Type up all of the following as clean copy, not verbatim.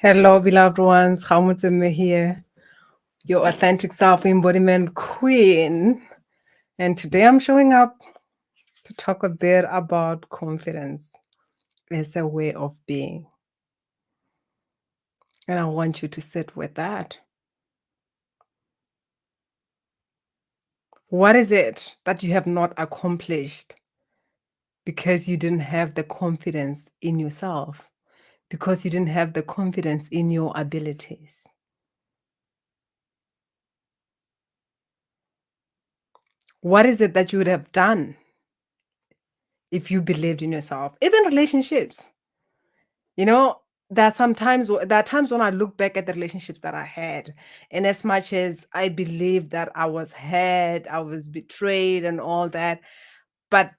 Hello, beloved ones. 𝐂𝐨𝐧𝐼𝐝 here, your authentic self embodiment queen. And today I'm showing up to talk a bit about confidence as a way of being. And I want you to sit with that. What is it that you have not accomplished because you didn't have the confidence in yourself? Because you didn't have the confidence in your abilities? What is it that you would have done if you believed in yourself? Even relationships. You know, there are times when I look back at the relationships that I had, and as much as I believe that I was hurt, I was betrayed and all that, but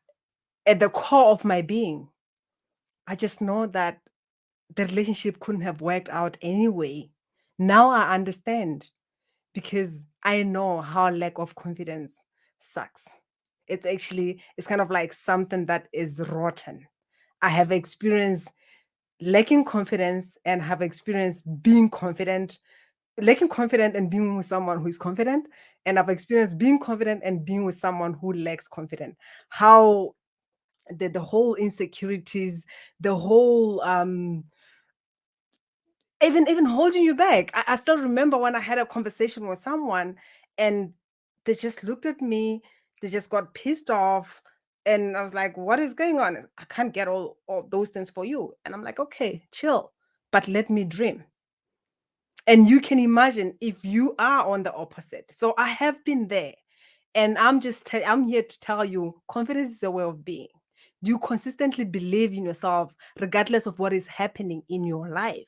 at the core of my being, I just know that the relationship couldn't have worked out anyway. Now I understand because I know how lack of confidence sucks. It's kind of like something that is rotten. I have experienced lacking confidence and have experienced being confident, lacking confident and being with someone who is confident, and I've experienced being confident and being with someone who lacks confidence. How the whole insecurities, the whole even holding you back. I still remember when I had a conversation with someone and they just looked at me, they just got pissed off. And I was like, what is going on? I can't get all those things for you. And I'm like, okay, chill, but let me dream. And you can imagine if you are on the opposite. So I have been there. And I'm here to tell you confidence is a way of being. Do you consistently believe in yourself regardless of what is happening in your life?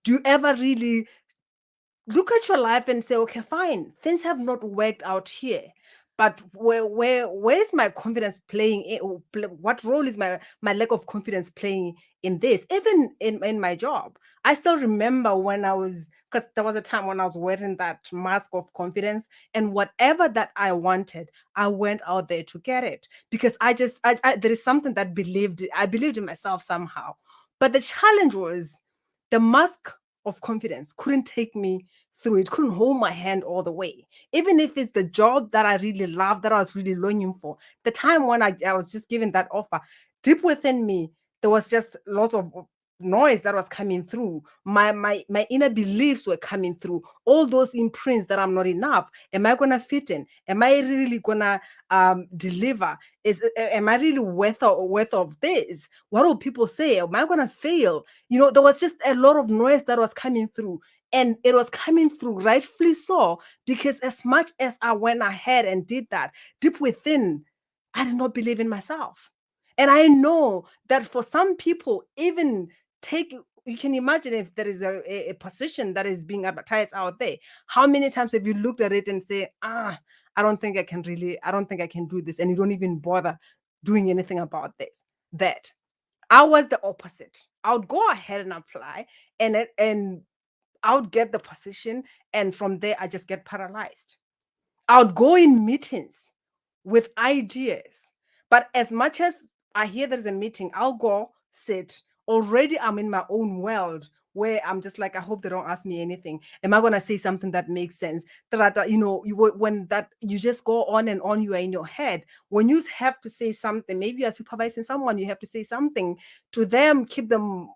Do you ever really look at your life and say, okay, fine, things have not worked out here, but where's my confidence playing in, what role is my lack of confidence playing in this? Even in my job, I still remember when I was, because there was a time when I was wearing that mask of confidence, and whatever that I wanted, I went out there to get it because there is something that I believed in myself somehow. But the challenge was the mask of confidence couldn't take me through it, couldn't hold my hand all the way. Even if it's the job that I really love, that I was really longing for, the time when I was just given that offer, deep within me, there was just lots of noise that was coming through. My inner beliefs were coming through. All those imprints that I'm not enough. Am I gonna fit in? Am I really gonna deliver? Am I really worth of this? What will people say? Am I gonna fail? There was just a lot of noise that was coming through. And it was coming through rightfully so, because as much as I went ahead and did that, deep within, I did not believe in myself. And I know that for some people, even take you can imagine if there is a position that is being advertised out there. How many times have you looked at it and say, I don't think I can do this, and you don't even bother doing anything about that. I was the opposite. I would go ahead and apply, and I would get the position, and from there I just get paralyzed. I would go in meetings with ideas, but as much as I hear there's a meeting, I'll go sit. Already I'm in my own world where I'm just like, I hope they don't ask me anything. Am I gonna say something that makes sense? When that you just go on and on, you are in your head. When you have to say something, maybe you're supervising someone, you have to say something to them, keep them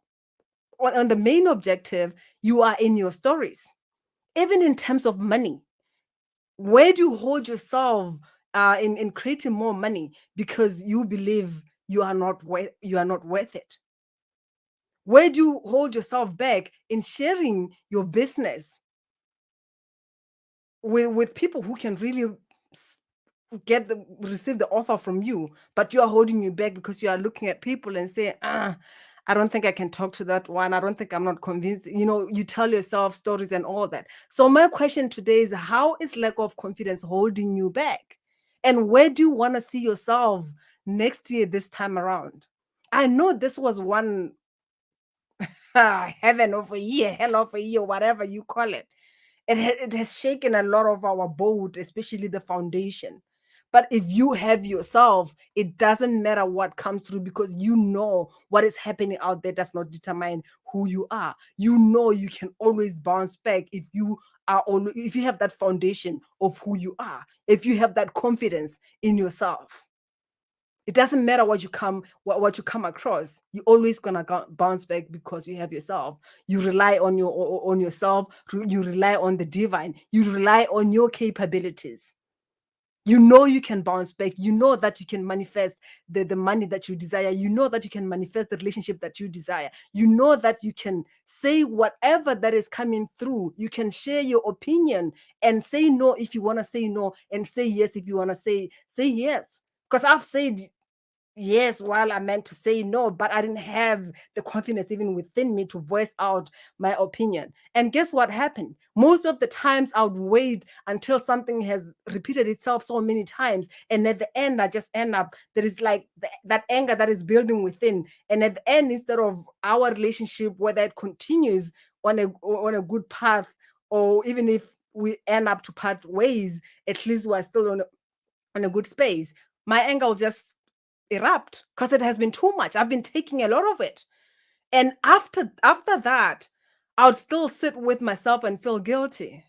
on the main objective. You are in your stories. Even in terms of money, where do you hold yourself in creating more money because you believe you are not worth it? Where do you hold yourself back in sharing your business with people who can really s- receive the offer from you, but you are holding you back because you are looking at people and say, I don't think I can talk to that one. I don't think I'm not convinced. You tell yourself stories and all that. So my question today is, how is lack of confidence holding you back? And where do you want to see yourself next year this time around? I know this was one heaven of a year, hell of a year, whatever you call it. It has shaken a lot of our boat, especially the foundation. But if you have yourself, it doesn't matter what comes through, because you know what is happening out there does not determine who you are. You know you can always bounce back if you if you have that foundation of who you are, if you have that confidence in yourself. It doesn't matter what you come across. You're always gonna bounce back because you have yourself. You rely on yourself. You rely on the divine. You rely on your capabilities. You know you can bounce back. You know that you can manifest the money that you desire. You know that you can manifest the relationship that you desire. You know that you can say whatever that is coming through. You can share your opinion and say no if you want to say no, and say yes if you want to say yes. Because I've said yes while I meant to say no, but I didn't have the confidence even within me to voice out my opinion. And guess what happened? Most of the times I would wait until something has repeated itself so many times, and at the end I just end up, there is like that anger that is building within, and at the end, instead of our relationship, whether it continues on a good path, or even if we end up to part ways, at least we're still on a good space. My anger will just erupt because it has been too much. I've been taking a lot of it. And after that, I would still sit with myself and feel guilty.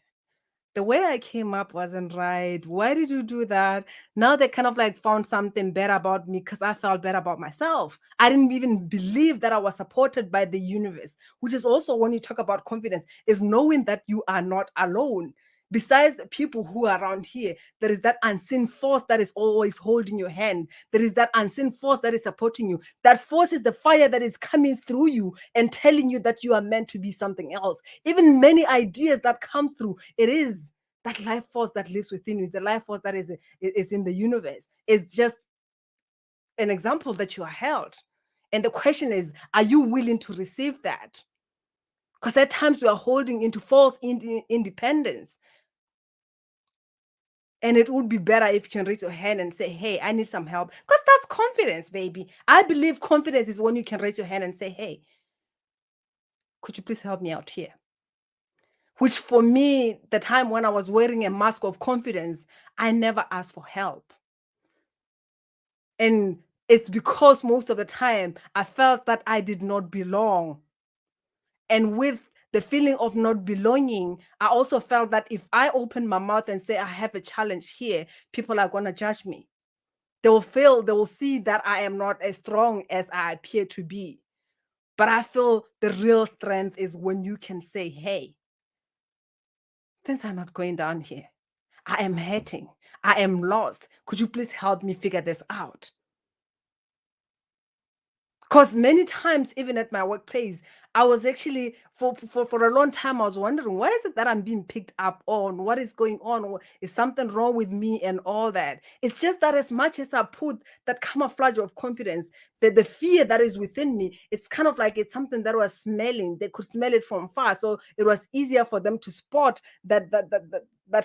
The way I came up wasn't right. Why did you do that? Now they kind of like found something better about me because I felt better about myself. I didn't even believe that I was supported by the universe, which is also, when you talk about confidence, is knowing that you are not alone. Besides the people who are around here, there is that unseen force that is always holding your hand. There is that unseen force that is supporting you. That force is the fire that is coming through you and telling you that you are meant to be something else. Even many ideas that comes through, it is that life force that lives within you, the life force that is in the universe. It's just an example that you are held. And the question is, are you willing to receive that? Because at times we are holding into false independence. And it would be better if you can raise your hand and say, hey, I need some help. Because that's confidence, baby. I believe confidence is when you can raise your hand and say, hey, could you please help me out here? Which for me, the time when I was wearing a mask of confidence, I never asked for help. And it's because most of the time I felt that I did not belong. And with the feeling of not belonging, I also felt that if I open my mouth and say I have a challenge here, people are going to judge me. They will feel, they will see that I am not as strong as I appear to be. But I feel the real strength is when you can say, hey, things are not going down here. I am hurting. I am lost. Could you please help me figure this out? Because many times, even at my workplace, I was actually, for a long time, I was wondering, why is it that I'm being picked up on? What is going on? Is something wrong with me and all that? It's just that as much as I put that camouflage of confidence, the fear that is within me, it's kind of like it's something that was smelling. They could smell it from far. So it was easier for them to spot that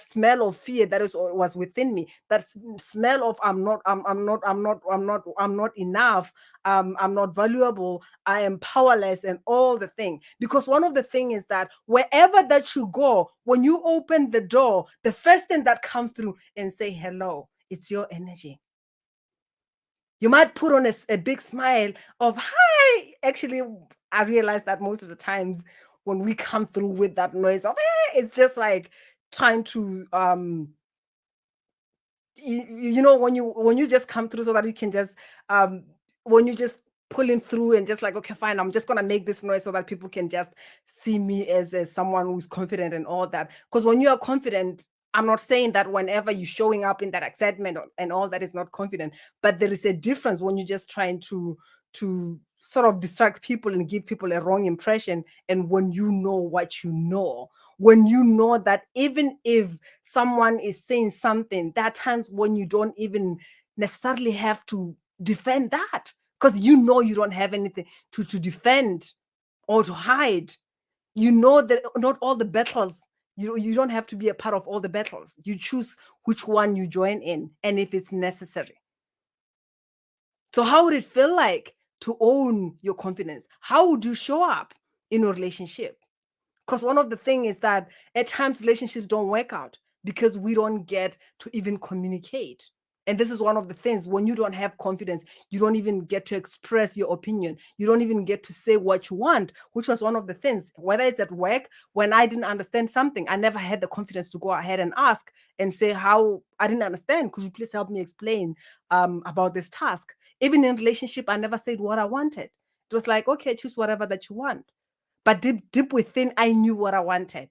smell of fear that was within me. That smell of I'm not enough, I'm not valuable, I am powerless, and all the thing. Because one of the things is that wherever that you go, when you open the door, the first thing that comes through and say hello, it's your energy. You might put on a big smile of hi. Actually, I realize that most of the times when we come through with that noise of it's just like trying to you know, when you just come through so that you can just when you just pulling through and just like, okay, fine, I'm just gonna make this noise so that people can just see me as someone who's confident and all that. Because when you are confident, I'm not saying that whenever you're showing up in that excitement and all that is not confident, but there is a difference when you're just trying to sort of distract people and give people a wrong impression, and when you know what you know, when you know that even if someone is saying something, there are times when you don't even necessarily have to defend that, because you know you don't have anything to defend or to hide. You know that not all the battles, you don't have to be a part of all the battles. You choose which one you join in, and if it's necessary. So how would it feel like to own your confidence? How would you show up in a relationship? Because one of the things is that at times relationships don't work out because we don't get to even communicate. And this is one of the things, when you don't have confidence, you don't even get to express your opinion. You don't even get to say what you want, which was one of the things, whether it's at work, when I didn't understand something, I never had the confidence to go ahead and ask and say how I didn't understand. Could you please help me explain about this task? Even in relationship, I never said what I wanted. It was like, okay, choose whatever that you want. But deep within, I knew what I wanted.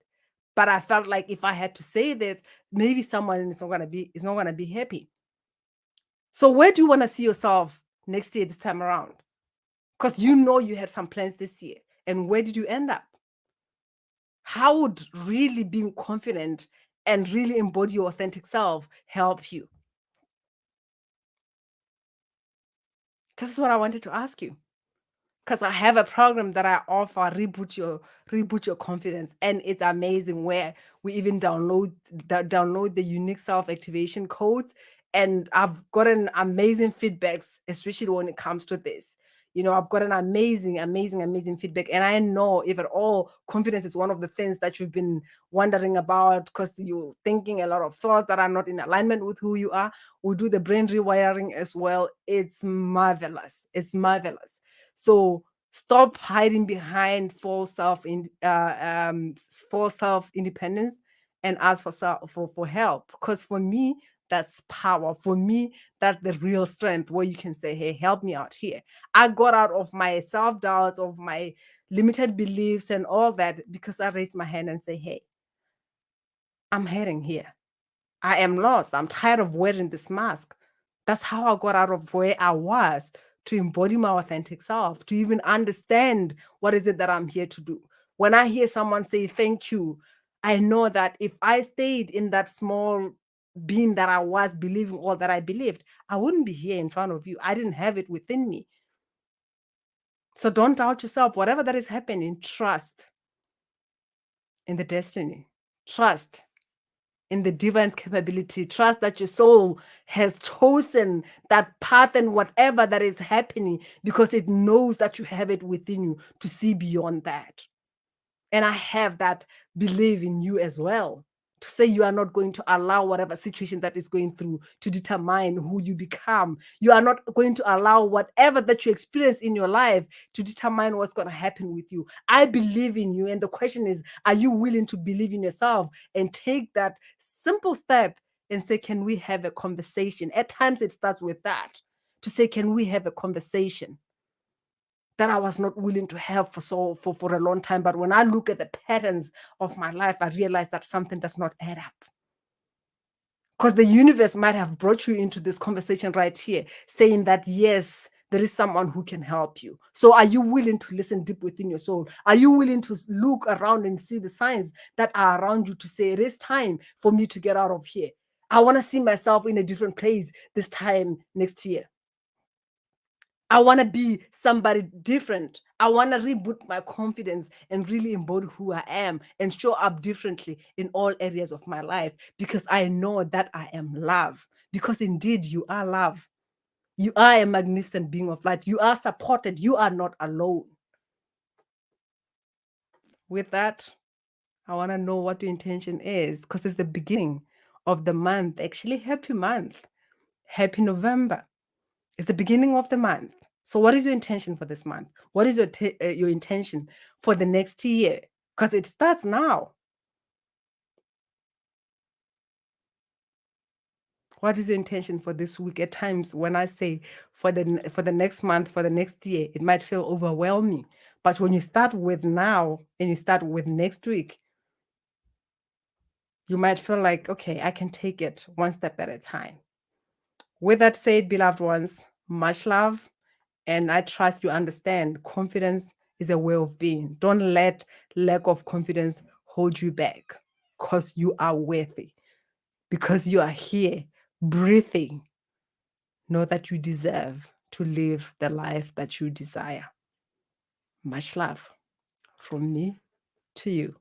But I felt like if I had to say this, maybe someone is not gonna be happy. So where do you want to see yourself next year, this time around? Because you know you had some plans this year. And where did you end up? How would really being confident and really embody your authentic self help you? This is what I wanted to ask you. Because I have a program that I offer, reboot your confidence, and it's amazing, where we even download the unique self-activation codes, and I've gotten amazing feedbacks, especially when it comes to this. I've got an amazing feedback, and I know, if at all, confidence is one of the things that you've been wondering about, because you're thinking a lot of thoughts that are not in alignment with who you are. We do the brain rewiring as well. It's marvelous. It's marvelous. So stop hiding behind false self independence, and ask for help. Because for me, that's power. For me, that's the real strength, where you can say, hey, help me out here. I got out of my self-doubts, of my limited beliefs and all that, because I raised my hand and say, hey, I'm heading here. I am lost. I'm tired of wearing this mask. That's how I got out of where I was, to embody my authentic self, to even understand what is it that I'm here to do. When I hear someone say thank you, I know that if I stayed in that small being that I was, believing all that I believed, I wouldn't be here in front of you. I didn't have it within me. So don't doubt yourself. Whatever that is happening, trust in the destiny. Trust in the divine's capability. Trust that your soul has chosen that path, and whatever that is happening, because it knows that you have it within you to see beyond that. And I have that belief in you as well, to say you are not going to allow whatever situation that is going through to determine who you become. You are not going to allow whatever that you experience in your life to determine what's going to happen with you. I believe in you. And the question is, are you willing to believe in yourself and take that simple step and say, can we have a conversation? At times it starts with that, to say, can we have a conversation? That I was not willing to have for a long time. But when I look at the patterns of my life, I realize that something does not add up. Because the universe might have brought you into this conversation right here, saying that, yes, there is someone who can help you. So are you willing to listen deep within your soul? Are you willing to look around and see the signs that are around you, to say, it is time for me to get out of here? I want to see myself in a different place this time next year. I want to be somebody different. I want to reboot my confidence and really embody who I am and show up differently in all areas of my life, because I know that I am love. Because indeed, you are love. You are a magnificent being of light. You are supported. You are not alone. With that, I want to know what your intention is, because it's the beginning of the month. Actually, happy month. Happy November. It's the beginning of the month. So what is your intention for this month? What is your intention for the next year? Because it starts now. What is your intention for this week? At times, when I say for the next month, for the next year, it might feel overwhelming. But when you start with now and you start with next week, you might feel like, okay, I can take it one step at a time. With that said, beloved ones, much love. And I trust you understand confidence is a way of being. Don't let lack of confidence hold you back, because you are worthy, because you are here breathing. Know that you deserve to live the life that you desire. Much love from me to you.